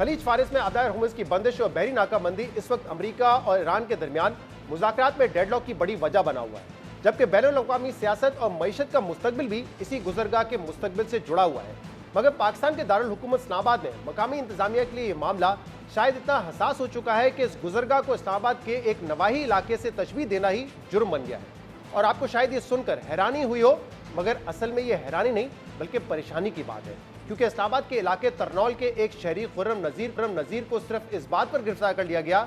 खलीज फारिस में आबदार हुर्मुज़ की बंदिश और बहरी नाकाबंदी इस वक्त अमेरिका और ईरान के दरमियान मुज़ाकरात में डेडलॉक की बड़ी वजह बना हुआ है, जबकि बैनुल-अक़वामी सियासत और मईशत का मुस्तकबिल भी इसी गुज़रगाह के मुस्तकबिल से जुड़ा हुआ है। मगर पाकिस्तान के दारुल हुकूमत इस्लामाबाद में मकामी इंतजामिया के लिए ये मामला शायद इतना हसास हो चुका है कि इस गुज़रगाह को इस्लामाबाद के एक नवाही इलाके से तशबीह देना ही जुर्म बन गया है। और आपको शायद ये सुनकर हैरानी हुई हो, मगर असल में ये हैरानी नहीं बल्कि परेशानी की बात है, क्योंकि इस्लामाबाद के इलाके तरनौल के एक शहरी खुर्रम नज़ीर को सिर्फ इस बात पर गिरफ्तार कर लिया गया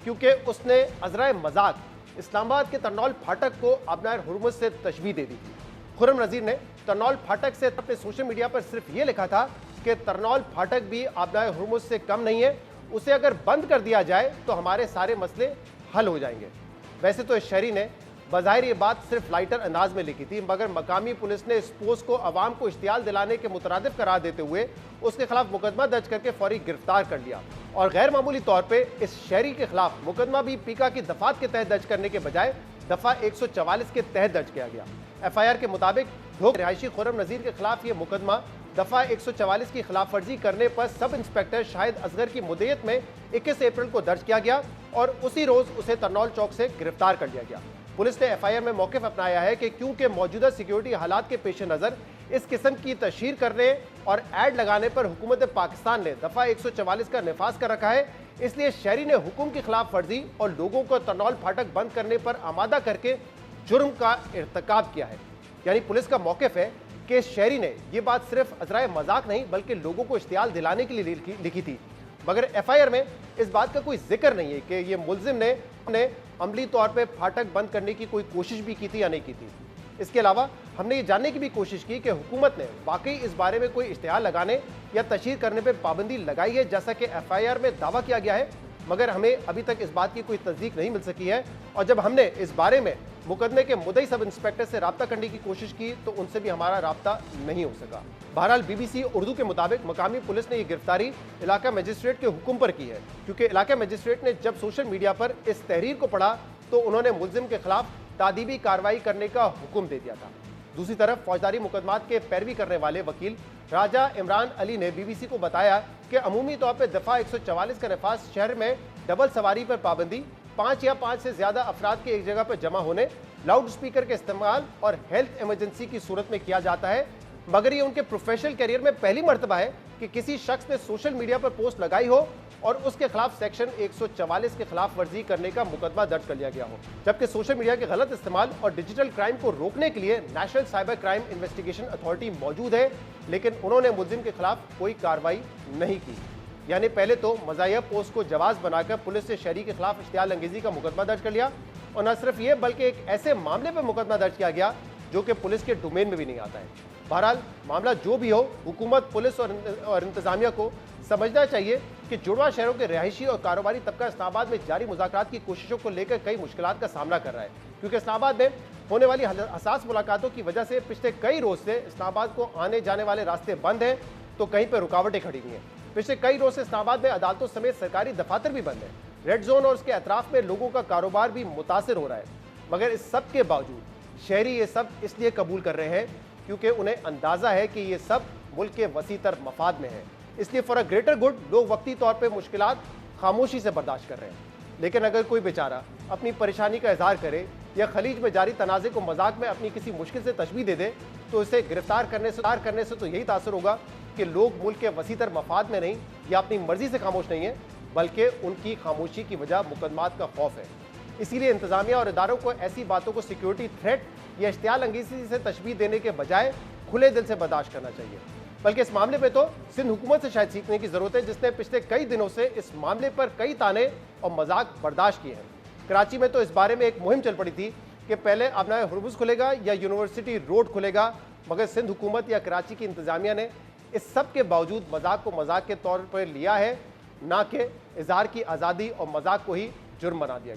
क्योंकि उसने अज़राए मजाक इस्लामाबाद के तरनौल फाटक को आबदार हुर्मुज़ से तशबीह दे दी थी। खुर्रम नज़ीर ने तरनौल फाटक से अपने सोशल मीडिया पर सिर्फ ये लिखा था कि तरनौल फाटक भी आबदार हुर्मुज़ से कम नहीं है, उसे अगर बंद कर दिया जाए तो हमारे सारे मसले हल हो जाएंगे। वैसे तो इस शहरी ने बज़ाहिर ये बात सिर्फ लाइटर अंदाज में लिखी थी, मगर मकामी पुलिस ने इस पोस्ट को अवाम को इश्तियाल दिलाने के मुतरादिफ करार देते हुए उसके खिलाफ मुकदमा दर्ज करके फौरी गिरफ्तार कर लिया। और गैर मामूली तौर पर इस शहरी के खिलाफ मुकदमा भी पीका की दफात के तहत दर्ज करने के बजाय दफा 144 के तहत दर्ज किया गया। FIR के मुताबिक रिहायशी खुर्रम नज़ीर के खिलाफ ये मुकदमा दफा 144 की खिलाफ वर्जी करने पर सब इंस्पेक्टर शाहिद असगर की मुद्दत में 21 अप्रैल को दर्ज किया गया और उसी रोज उसे तरनौल चौक से गिरफ्तार कर लिया गया। पुलिस ने FIR में मौक़िफ़ अपनाया है कि क्योंकि मौजूदा सिक्योरिटी हालात के पेश नज़र इस किस्म की तशहीर करने और ऐड लगाने पर हुकूमत पाकिस्तान ने दफा 144 का नफाज कर रखा है, इसलिए शहरी ने हुक्म की खिलाफ वर्जी और लोगों को तरनौल फाटक बंद करने पर आमादा करके जुर्म का इर्तिकाब किया है। यानी पुलिस का मौक़िफ़ है कि शहरी ने यह बात सिर्फ अज़राए मजाक नहीं बल्कि लोगों को इश्तियाल दिलाने के लिए लिखी थी, मगर FIR में इस बात का कोई जिक्र नहीं है कि ये मुल्जिम ने अमली तौर पे फाटक बंद करने की कोई कोशिश भी की थी या नहीं की थी। इसके अलावा हमने ये जानने की भी कोशिश की कि हुकूमत ने वाकई इस बारे में कोई इश्तिहार लगाने या तशहीर करने पर पाबंदी लगाई है जैसा कि FIR में दावा किया गया है, मगर हमें अभी तक इस बात की कोई तस्दीक नहीं मिल सकी है। और जब हमने इस बारे में मुकदमे के मुद्दई सब इंस्पेक्टर से रब्ता करने की कोशिश की तो उनसे भी हमारा रब्ता नहीं हो सका। बहरहाल BBC उर्दू के मुताबिक मकामी पुलिस ने यह गिरफ्तारी इलाका मजिस्ट्रेट के हुक्म पर की है, क्योंकि इलाका मजिस्ट्रेट ने जब सोशल मीडिया पर इस तहरीर को पढ़ा तो उन्होंने मुल्जिम के खिलाफ तादीबी कार्रवाई करने का हुक्म दे दिया था। दूसरी तरफ फौजदारी मुकदमात के पैरवी करने वाले वकील राजा इमरान अली ने BBC को बताया कि अमूमी तौर पर दफा 144 का नफाज शहर में डबल सवारी पर पाबंदी, 5 या 5 से ज्यादा अफराद के एक जगह पर जमा होने, लाउड स्पीकर के इस्तेमाल और हेल्थ इमरजेंसी की सूरत में किया जाता है। मगर ये उनके प्रोफेशनल करियर में पहली मर्तबा है कि किसी शख्स ने सोशल मीडिया पर पोस्ट लगाई हो और उसके खिलाफ सेक्शन 144 के खिलाफ वर्जी करने का मुकदमा दर्ज कर लिया गया हो, जबकि सोशल मीडिया के गलत इस्तेमाल और डिजिटल क्राइम को रोकने के लिए national cyber crime investigation authority मौजूद है, लेकिन उन्होंने मुल्जिम के खिलाफ कोई कार्रवाई नहीं की। यानी पहले तो मज़ाहिया पोस्ट को जवाज बनाकर पुलिस ने शहरी के खिलाफ इश्तियाल अंगेजी का मुकदमा दर्ज कर लिया और न सिर्फ ये बल्कि एक ऐसे मामले पर मुकदमा दर्ज किया गया जो कि पुलिस के डोमेन में भी नहीं आता है। बहरहाल मामला जो भी हो, हुकूमत, पुलिस और इंतजामिया को समझना चाहिए कि जुड़वा शहरों के रिहायशी और कारोबारी तबका इस्लामाबाद में जारी मुज़ाकरात की कोशिशों को लेकर कई मुश्किलात का सामना कर रहा है, क्योंकि इस्लामाबाद में होने वाली हसास मुलाकातों की वजह से पिछले कई रोज से इस्लामाबाद को आने जाने वाले रास्ते बंद हैं तो कहीं पर रुकावटें खड़ी हुई हैं। पिछले कई रोज से इस्लामाबाद में अदालतों समेत सरकारी दफातर भी बंद है। रेड जोन और उसके अतराफ में लोगों का कारोबार भी मुतासिर हो रहा है, मगर इस सब के बावजूद शहरी ये सब इसलिए कबूल कर रहे हैं क्योंकि उन्हें अंदाजा है कि ये सब मुल्क के वसीतर मफाद में है, इसलिए फॉर अ ग्रेटर गुड लोग वक्ती तौर पर मुश्किलात खामोशी से बर्दाश्त कर रहे हैं। लेकिन अगर कोई बेचारा अपनी परेशानी का इजहार करे या खलीज में जारी तनाज़े को मजाक में अपनी किसी मुश्किल से तशबीह दे दे तो इसे गिरफ्तार करने से तो यही तासर होगा कि लोग मुल्क के वसीतर मफाद में नहीं या अपनी मर्जी से खामोश नहीं है, बल्कि उनकी खामोशी की वजह मुकदमात का खौफ है। इसीलिए इंतजामिया और इदारों को ऐसी बातों को सिक्योरिटी थ्रेट या इश्तियाल अंगेजी से तशबीह देने के बजाय खुले दिल से बर्दाश्त करना चाहिए। बल्कि इस मामले पे तो सिंध हुकूमत से शायद सीखने की जरूरत है, जिसने पिछले कई दिनों से इस मामले पर कई ताने और मजाक बर्दाश्त किए हैं। कराची में तो इस बारे में एक मुहिम चल पड़ी थी कि पहले आबनाए हुर्मुज़ खुलेगा या यूनिवर्सिटी रोड खुलेगा, मगर सिंध हुकूमत या कराची की इंतजामिया ने इस सब के बावजूद मजाक को मजाक के तौर पर लिया है, ना कि इजहार की आज़ादी और मजाक को ही जुर्म बना दिया गया।